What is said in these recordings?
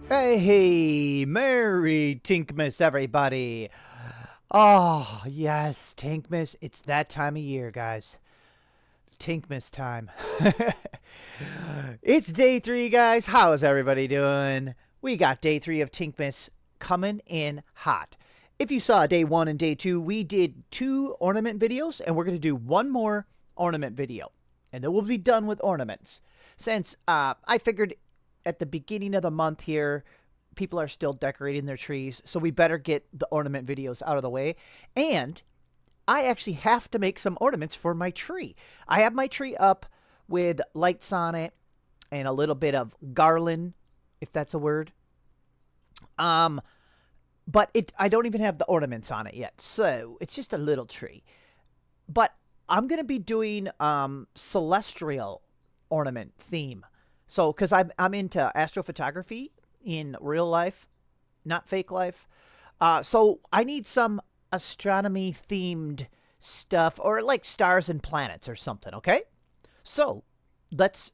Hey, Merry Tinkmas, everybody. Oh, yes, Tinkmas. It's that time of year, guys. Tinkmas time. It's day 3, guys. How's everybody doing? We got day 3 of Tinkmas coming in hot. If you saw day 1 and day 2, we did 2 ornament videos, and we're going to do one more ornament video. And then we'll be done with ornaments. Since I figured at the beginning of the month here, people are still decorating their trees, so we better get the ornament videos out of the way. And I actually have to make some ornaments for my tree. I have my tree up with lights on it and a little bit of garland, if that's a word. Um, but I don't even have the ornaments on it yet, so it's just a little tree. But I'm gonna be doing celestial ornament theme. So, because I'm into astrophotography in real life, not fake life. So I need some astronomy themed stuff, or like stars and planets or something. Okay, so let's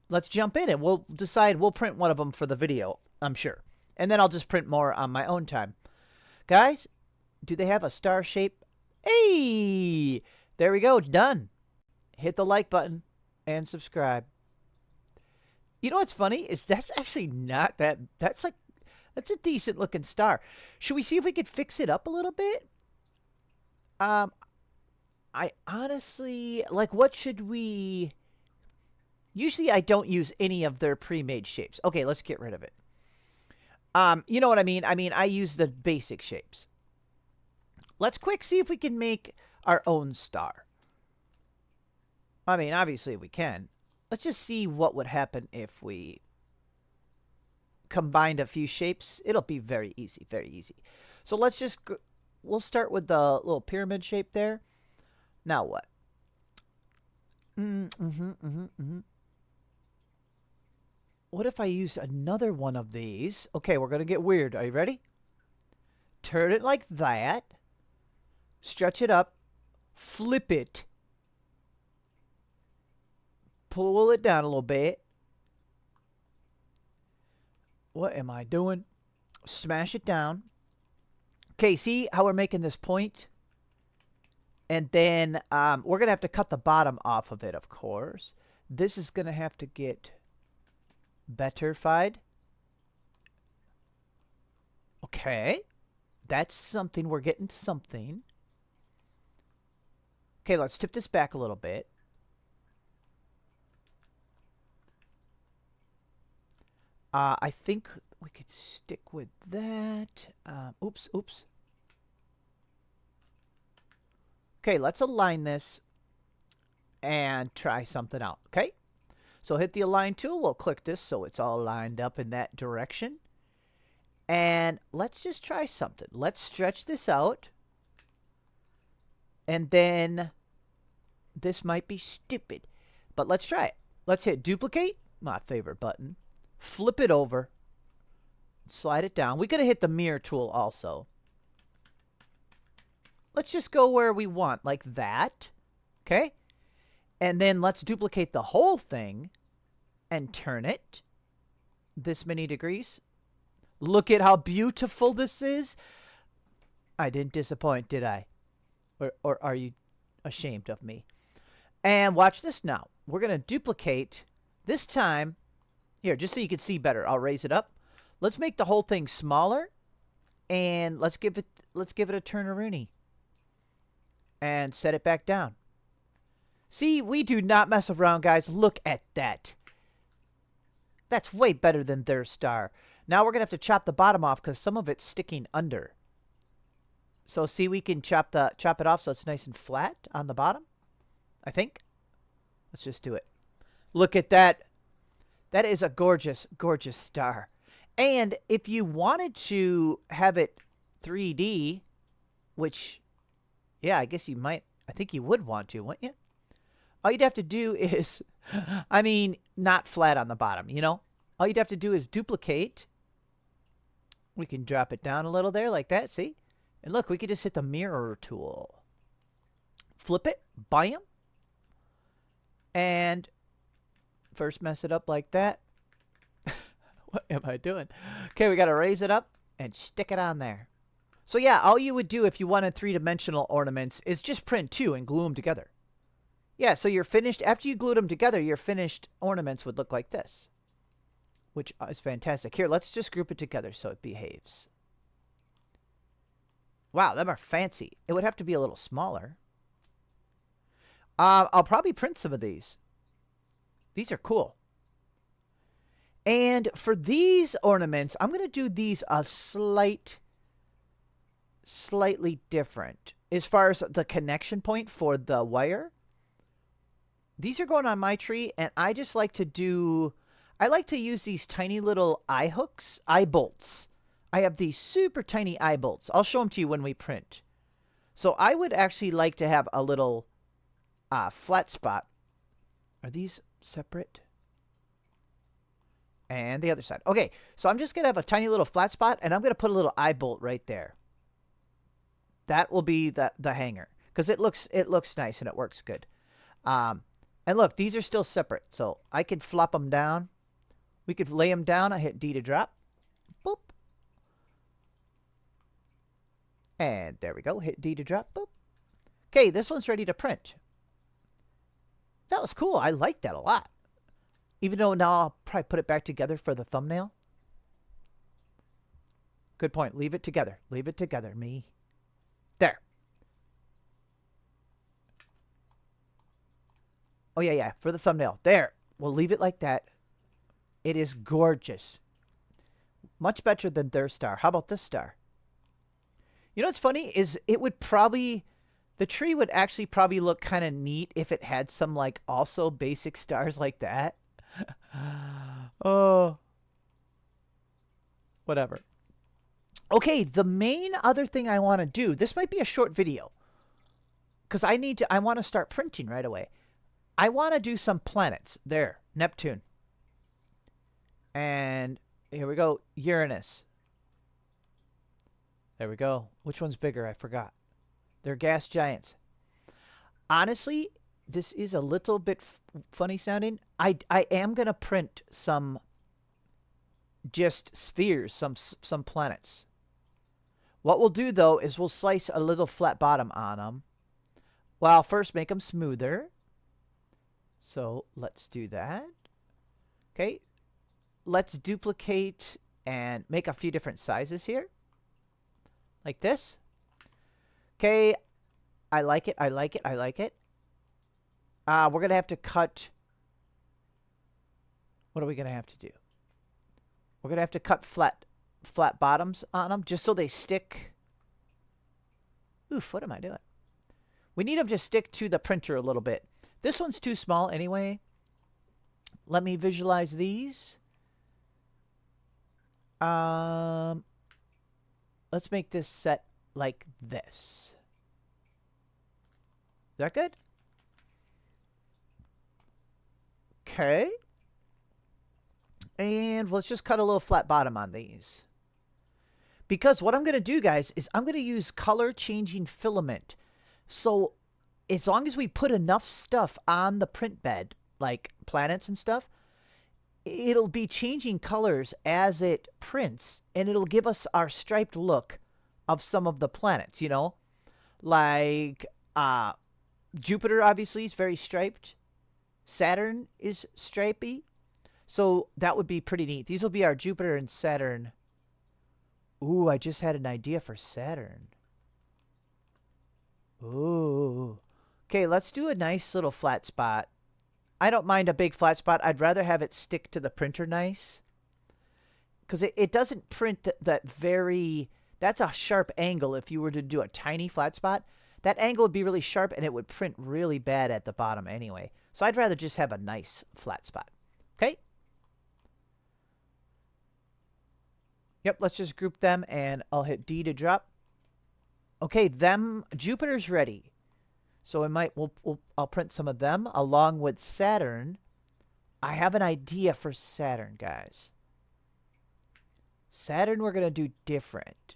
let's jump in and we'll decide. We'll print one of them for the video, I'm sure, and then I'll just print more on my own time. Guys, do they have a star shape? Hey, there we go. Done. Hit the like button and subscribe. You know what's funny is that's actually not that. That's a decent looking star. Should we see if we could fix it up a little bit? Um, I honestly like. What should we? Usually, I don't use any of their pre-made shapes. Okay, let's get rid of it. You know what I mean? I use the basic shapes. Let's quick see if we can make our own star. I mean, obviously we can. Let's just see what would happen if we combined a few shapes. It'll be very easy, very easy. So let's just, we'll start with the little pyramid shape there. Now what? What if I use another one of these? Okay, we're going to get weird. Are you ready? Turn it like that. Stretch it up. Flip it. Pull it down a little bit. What am I doing? Smash it down. Okay, see how we're making this point? And then we're going to have to cut the bottom off of it, of course. This is going to have to get betterified. Okay. That's something. We're getting something. Okay, let's tip this back a little bit. I think we could stick with that. Oops. Okay, let's align this and try something out. Okay, so hit the align tool. We'll click this so it's all lined up in that direction. And let's just try something. Let's stretch this out. And then this might be stupid, but let's try it. Let's hit duplicate, my favorite button. Flip it over. Slide it down. We could have hit the mirror tool also. Let's just go where we want, like that. Okay? And then let's duplicate the whole thing and turn it this many degrees. Look at how beautiful this is. I didn't disappoint, did I? Or are you ashamed of me? And watch this now. We're going to duplicate this time. Here, just so you can see better, I'll raise it up. Let's make the whole thing smaller, and let's give it a turn-a-rooney. And set it back down. See, we do not mess around, guys. Look at that. That's way better than their star. Now we're going to have to chop the bottom off because some of it's sticking under. So see, we can chop it off so it's nice and flat on the bottom, I think. Let's just do it. Look at that. That is a gorgeous, gorgeous star. And if you wanted to have it 3D, which, yeah, I guess you might. I think you would want to, wouldn't you? All you'd have to do is, I mean, not flat on the bottom, you know? All you'd have to do is duplicate. We can drop it down a little there like that, see? And look, we could just hit the mirror tool. Flip it, bam. And first mess it up like that. What am I doing? Okay, we got to raise it up and stick it on there. So yeah, all you would do if you wanted three-dimensional ornaments is just print two and glue them together. Yeah, so you're finished. After you glued them together, your finished ornaments would look like this, which is fantastic. Here, let's just group it together so it behaves. Wow, them are fancy. It would have to be a little smaller. I'll probably print some of these. These are cool. And for these ornaments, I'm going to do these a slightly different. As far as the connection point for the wire, these are going on my tree, and I just like to do... I like to use these tiny little eye hooks, eye bolts. I have these super tiny eye bolts. I'll show them to you when we print. So I would actually like to have a little flat spot. Are these separate? And the other side. Okay, so I'm just going to have a tiny little flat spot, and I'm going to put a little eye bolt right there. That will be the hanger, because it looks nice and it works good. And look, these are still separate, so I can flop them down. We could lay them down. I hit D to drop. Boop. And there we go. Hit D to drop. Boop. Okay, this one's ready to print. That was cool. I like that a lot. Even though now I'll probably put it back together for the thumbnail. Good point. Leave it together. Leave it together, me. There. Oh, yeah. For the thumbnail. There. We'll leave it like that. It is gorgeous. Much better than their star. How about this star? You know what's funny is it would probably... The tree would actually probably look kind of neat if it had some, like, also basic stars like that. Oh. Whatever. Okay, the main other thing I want to do... This might be a short video. Because I want to start printing right away. I want to do some planets. There. Neptune. And here we go. Uranus. There we go. Which one's bigger? I forgot. They're gas giants. Honestly, this is a little bit funny sounding. I am going to print some just spheres, some planets. What we'll do, though, is we'll slice a little flat bottom on them. Well, first make them smoother. So let's do that. Okay. Let's duplicate and make a few different sizes here. Like this. Okay. I like it. I like it. I like it. We're going to have to cut. What are we going to have to do? We're going to have to cut flat bottoms on them just so they stick. Oof, what am I doing? We need them to stick to the printer a little bit. This one's too small anyway. Let me visualize these. Let's make this set like this. Is that good? Okay. And let's just cut a little flat bottom on these. Because what I'm going to do, guys, is I'm going to use color changing filament. So as long as we put enough stuff on the print bed, like planets and stuff, it'll be changing colors as it prints, and it'll give us our striped look of some of the planets, you know? Like Jupiter, obviously, is very striped. Saturn is stripy. So that would be pretty neat. These will be our Jupiter and Saturn. Ooh, I just had an idea for Saturn. Ooh. Okay, let's do a nice little flat spot. I don't mind a big flat spot. I'd rather have it stick to the printer nice. Because it doesn't print that very... That's a sharp angle if you were to do a tiny flat spot. That angle would be really sharp and it would print really bad at the bottom anyway. So I'd rather just have a nice flat spot. Okay? Yep, let's just group them and I'll hit D to drop. Okay, Jupiter's ready. So I'll print some of them along with Saturn. I have an idea for Saturn, guys. Saturn we're going to do different.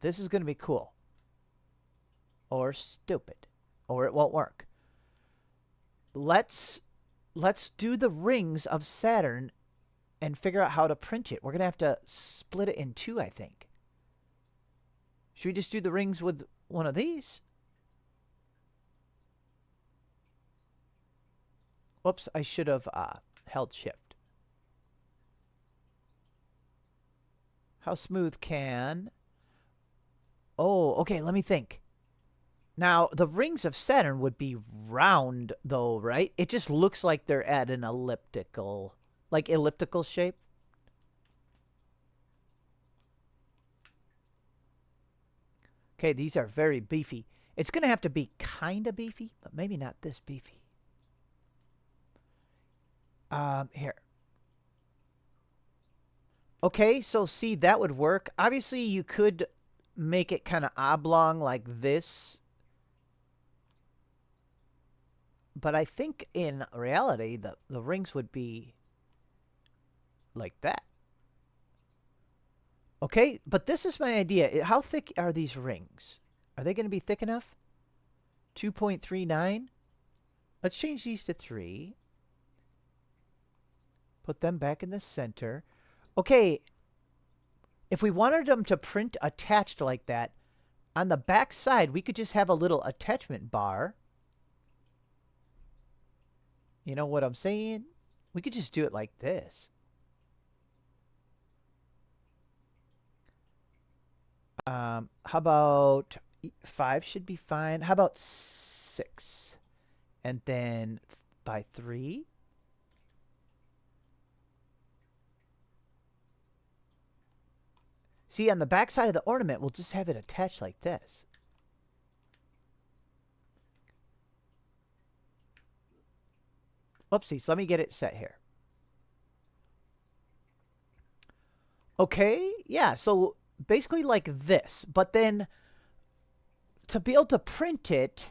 This is going to be cool. Or stupid. Or it won't work. Let's do the rings of Saturn and figure out how to print it. We're going to have to split it in two, I think. Should we just do the rings with one of these? Whoops, I should have held shift. How smooth can... Oh, okay, let me think. Now, the rings of Saturn would be round, though, right? It just looks like they're at an elliptical shape. Okay, these are very beefy. It's going to have to be kind of beefy, but maybe not this beefy. Here. Okay, so see, that would work. Obviously, you could make it kind of oblong like this. But I think in reality, the rings would be like that. Okay, but this is my idea. How thick are these rings? Are they going to be thick enough? 2.39. Let's change these to 3. Put them back in the center. Okay, if we wanted them to print attached like that, on the back side, we could just have a little attachment bar. You know what I'm saying? We could just do it like this. How about 5 should be fine. How about 6? And then by 3. See, on the back side of the ornament, we'll just have it attached like this. Oopsies, let me get it set here. Okay, yeah, so basically like this. But then, to be able to print it,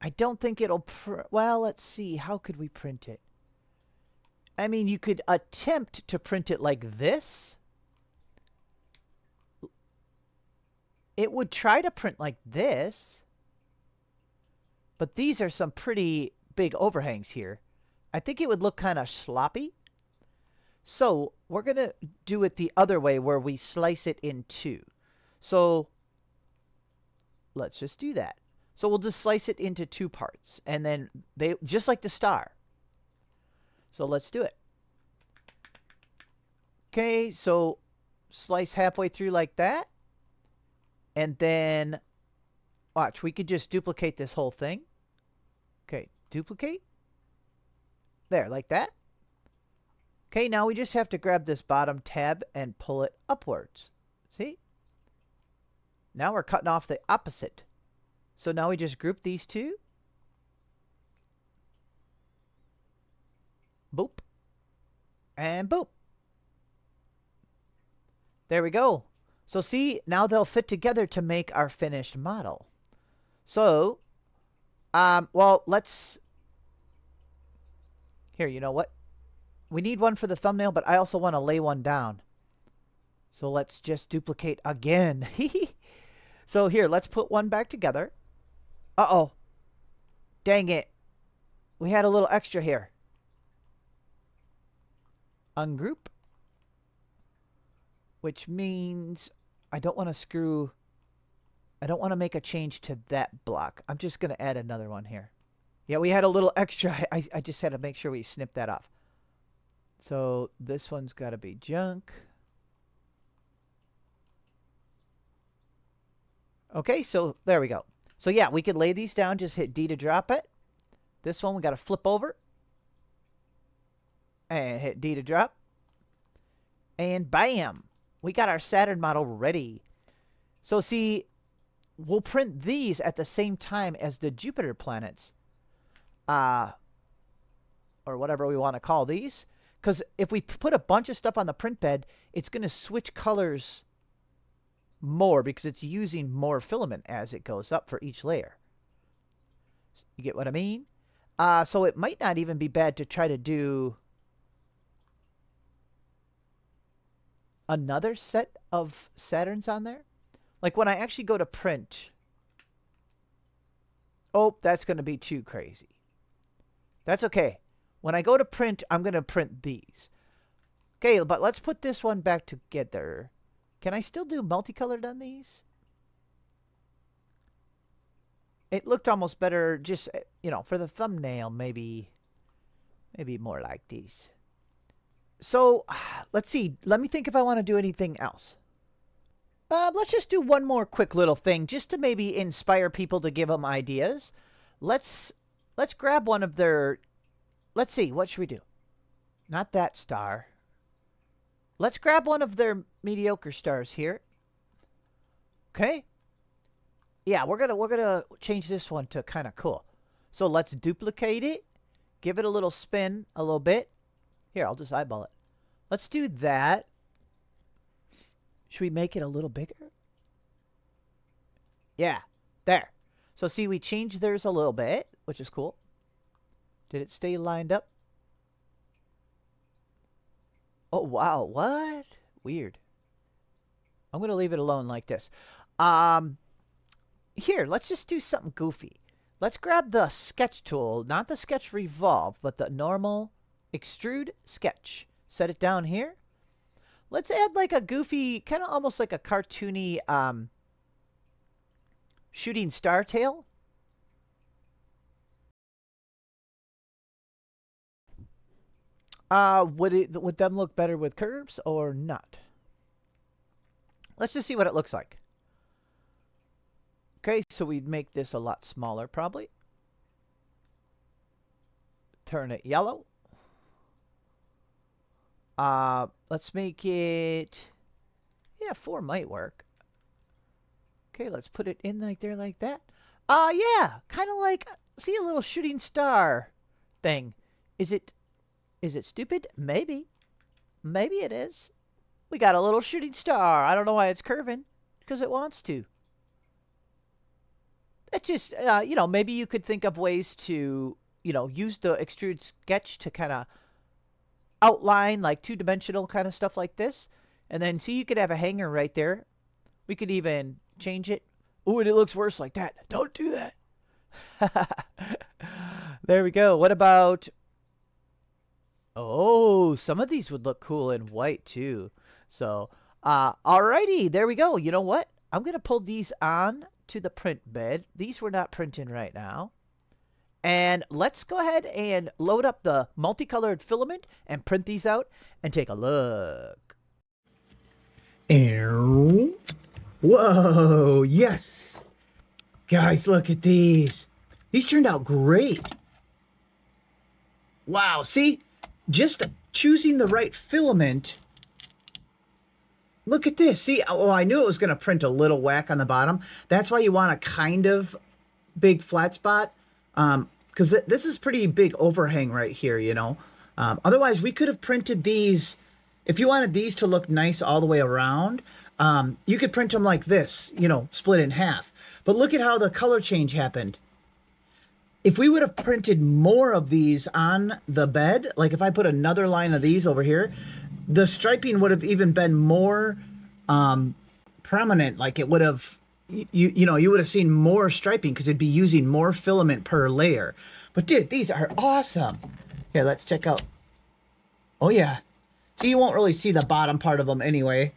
I don't think it'll... well, let's see. How could we print it? I mean, you could attempt to print it like this. It would try to print like this. But these are some pretty big overhangs here. I think it would look kind of sloppy. So we're going to do it the other way where we slice it in 2. So let's just do that. So we'll just slice it into 2 parts. And then they just like the star. So let's do it. Okay, so slice halfway through like that. And then, watch, we could just duplicate this whole thing. Okay, duplicate. There, like that. Okay, now we just have to grab this bottom tab and pull it upwards. See? Now we're cutting off the opposite. So now we just group these 2. Boop. And boop. There we go. So see, now they'll fit together to make our finished model. So, well, let's... Here, you know what? We need one for the thumbnail, but I also want to lay one down. So let's just duplicate again. So here, let's put one back together. Uh-oh. Dang it. We had a little extra here. Ungroup. Which means I don't want to screw... I don't want to make a change to that block. I'm just going to add another one here. Yeah, we had a little extra. I just had to make sure we snip that off. So this one's got to be junk. Okay, so there we go. So yeah, we could lay these down. Just hit D to drop it. This one we got to flip over. And hit D to drop. And bam! We got our Saturn model ready. So see, we'll print these at the same time as the Jupiter planets. Or whatever we want to call these. Because if we put a bunch of stuff on the print bed, it's going to switch colors more because it's using more filament as it goes up for each layer. You get what I mean? So it might not even be bad to try to do another set of Saturns on there. Like when I actually go to print. Oh, that's going to be too crazy. That's okay. When I go to print, I'm going to print these. Okay, but let's put this one back together. Can I still do multicolored on these? It looked almost better just, you know, for the thumbnail, maybe more like these. So, let's see. Let me think if I want to do anything else. Let's just do one more quick little thing just to maybe inspire people to give them ideas. Let's grab one of their... Let's see. What should we do? Not that star. Let's grab one of their mediocre stars here. Okay. Yeah, we're gonna change this one to kind of cool. So let's duplicate it. Give it a little spin, a little bit. Here, I'll just eyeball it. Let's do that. Should we make it a little bigger? Yeah, there. So see, we changed theirs a little bit, which is cool. Did it stay lined up? Oh, wow. What? Weird. I'm going to leave it alone like this. Here, let's just do something goofy. Let's grab the sketch tool, not the sketch revolve, but the normal extrude sketch. Set it down here. Let's add like a goofy, kind of almost like a cartoony shooting star tail. Would them look better with curves or not? Let's just see what it looks like. Okay, so we'd make this a lot smaller probably. Turn it yellow. Let's make it... Yeah, 4 might work. Okay, let's put it in like there like that. Yeah, kind of like... See a little shooting star thing. Is it stupid? Maybe. Maybe it is. We got a little shooting star. I don't know why it's curving. Because it wants to. It's just, you know, maybe you could think of ways to, you know, use the extrude sketch to kind of outline like 2-dimensional kind of stuff like this. And then see, you could have a hanger right there. We could even change it. Ooh, and it looks worse like that. Don't do that. There we go. What about... Oh, some of these would look cool in white too. So, alrighty, there we go. You know what? I'm going to pull these on to the print bed. These we're not printing right now. And let's go ahead and load up the multicolored filament and print these out and take a look. Whoa, yes. Guys, look at these. These turned out great. Wow, see? Just choosing the right filament. Look at this. See, oh, I knew it was going to print a little whack on the bottom. That's why you want a kind of big flat spot. Because this is pretty big overhang right here, you know. Otherwise, we could have printed these. If you wanted these to look nice all the way around, you could print them like this, you know, split in half. But look at how the color change happened. If we would have printed more of these on the bed, like if I put another line of these over here, the striping would have even been more prominent. Like it would have, you know, you would have seen more striping because it'd be using more filament per layer. But dude, these are awesome. Here, let's check out. Oh yeah. See, you won't really see the bottom part of them anyway.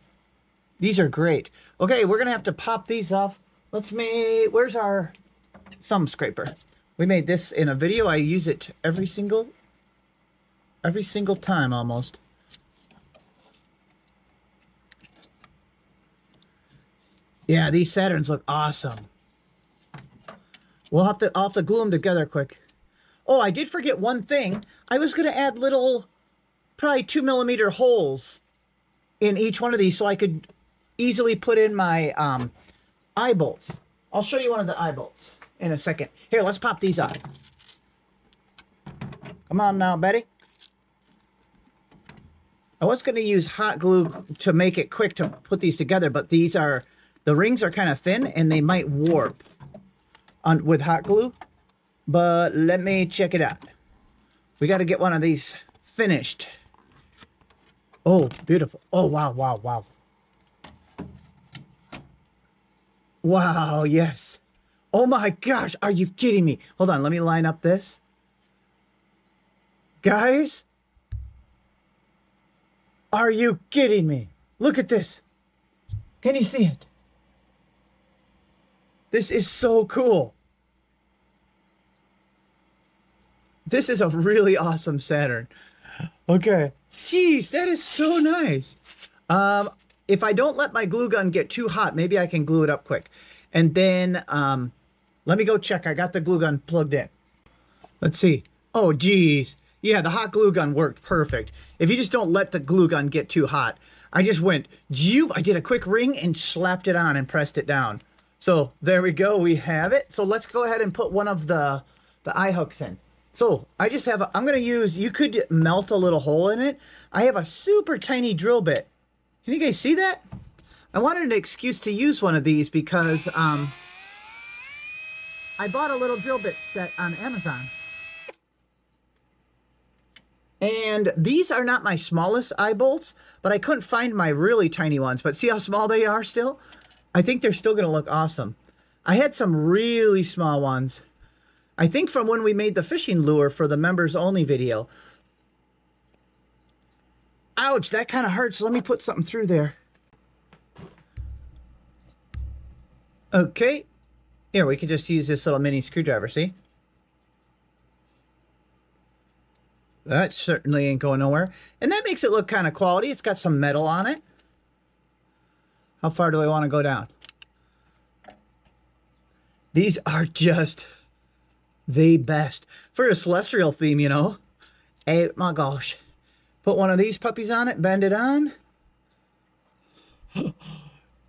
These are great. Okay, we're going to have to pop these off. Let's make, where's our thumb scraper? We made this in a video. I use it every single time almost. Yeah, these Saturns look awesome. I'll have to glue them together quick. Oh, I did forget one thing. I was going to add little, probably 2mm holes in each one of these so I could easily put in my eye bolts. I'll show you one of the eye bolts in a second. Here, let's pop these up. Come on now, Betty. I was going to use hot glue to make it quick to put these together, but these are, the rings are kind of thin and they might warp with hot glue. But let me check it out. We got to get one of these finished. Oh, beautiful. Oh, wow, wow, wow. Wow, yes. Oh my gosh, are you kidding me? Hold on, let me line up this. Guys, are you kidding me? Look at this. Can you see it? This is so cool. This is a really awesome Saturn. Okay. Jeez, that is so nice. If I don't let my glue gun get too hot, maybe I can glue it up quick. And then, let me go check. I got the glue gun plugged in. Let's see. Oh, geez. Yeah, the hot glue gun worked perfect. If you just don't let the glue gun get too hot. I just went, I did a quick ring and slapped it on and pressed it down. So there we go. We have it. So let's go ahead and put one of the eye hooks in. So I just have, I'm going to use, you could melt a little hole in it. I have a super tiny drill bit. Can you guys see that? I wanted an excuse to use one of these because I bought a little drill bit set on Amazon. And these are not my smallest eye bolts, but I couldn't find my really tiny ones. But see how small they are still? I think they're still going to look awesome. I had some really small ones. I think from when we made the fishing lure for the members only video. Ouch, that kind of hurts. Let me put something through there. Okay. Here, we can just use this little mini screwdriver, see? That certainly ain't going nowhere. And that makes it look kind of quality. It's got some metal on it. How far do I want to go down? These are just the best. For a celestial theme, you know. Oh my gosh. Put one of these puppies on it, bend it on.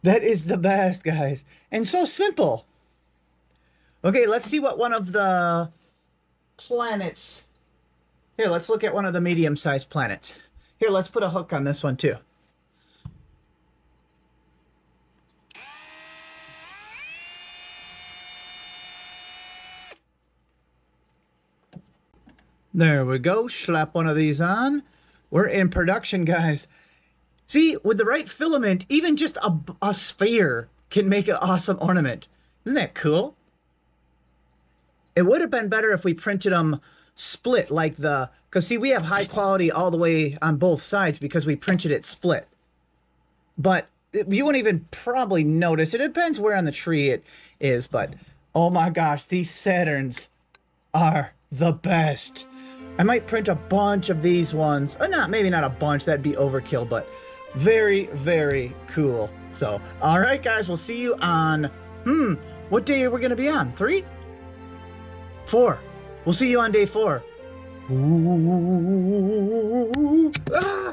That is the best, guys. And so simple. Okay, let's see what one of the planets... Here, let's look at one of the medium-sized planets. Here, let's put a hook on this one, too. There we go. Slap one of these on. We're in production, guys. See, with the right filament, even just a sphere can make an awesome ornament. Isn't that cool? It would have been better if we printed them split like the... Because, see, we have high quality all the way on both sides because we printed it split. But you won't even probably notice. It depends where on the tree it is. But, oh my gosh, these Saturns are the best. I might print a bunch of these ones. Or maybe not a bunch. That'd be overkill. But very, very cool. So, all right, guys. We'll see you on... what day are we going to be on? 3? 4. We'll see you on day 4. Ooh, ah!